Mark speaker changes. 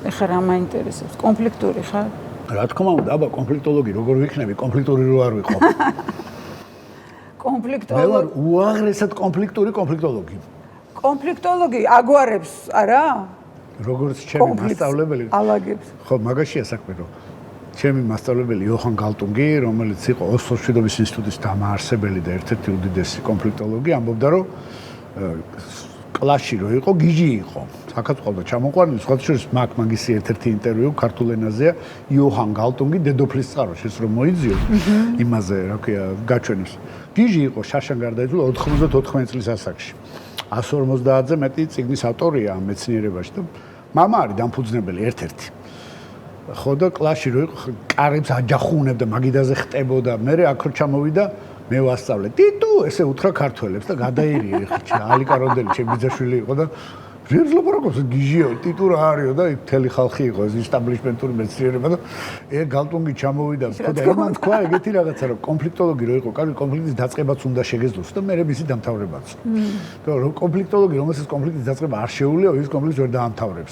Speaker 1: ეხლა რა მაინტერესებს? კონფლიქტური ხარ?
Speaker 2: რა თქმა უნდა, აბა კონფლიქტოლოგი როგორ ვიქნები, კონფლიქტური რო არ ვიყო.
Speaker 1: კონფლიქტოლოგი.
Speaker 2: მე ვარ უაღრესად კონფლიქტოლოგი.
Speaker 1: კონფლიქტოლოგი აგვარებს, არა?
Speaker 2: როგორც ჩემი მასწავლებელი.
Speaker 1: ალაგებს.
Speaker 2: ხო, მაგაშია საქმე, რომ ჩემი მასწავლებელი იოჰან გალტუნგი, რომელიც იყო ოსლოს მშვიდობის ინსტიტუტის დამაარსებელი და ერთ-ერთი უდიდესი კონფლიქტოლოგი, ამბობდა, რომ კლასში რო იყო, გიჟი იყო. საქართველოს ჩამოყვანილი, სხვათა შორის მაგისი ერთ-ერთი ინტერვიუ ქართულ ენაზეა, იოჰან გალტუნგი დედოფლის წყაროში, ეს რომ მოიძიოს იმაზე, რა ქვია, გაჩვენებს. გიჟი იყო, შარშან გარდაიცვალა 94 წლის ასაკში. 150-ზე მეტი წიგნის ავტორია ამ მეცნიერებაში და მამა არის დამფუძნებელი ერთ-ერთი. ხო და კლასში რო იყო, კარებს აჯახუნებდა, მაგიდაზე ხტებოდა. მე აქ რო ჩამოვიდა, მე ვასწავლე. ტიტუ, ესე უთხრა ქართველებს და გადაირიე ხა ალიკა როდელი ჩემი ბიძაშვილი იყო და ვერც ლაპარაკობს გიჟიო, ტიტუ რა არისო და მთელი ხალხი იყო ეს ისტაბლიშმენტური მეცნიერება და გალტუნგი ჩამოვიდა. ხო და იმან თქვა ეგეთი რაღაცა რომ კონფლიქტოლოგი რო იყო, კარგი კონფლიქტის დაწყებაც უნდა შეგეძლოს და მე მისი დამთავრებაც. და რომ კონფლიქტოლოგი, რომელსაც კონფლიქტის დაწყება არ შეუძლია, ის კონფლიქტს ვერ დაამთავრებს.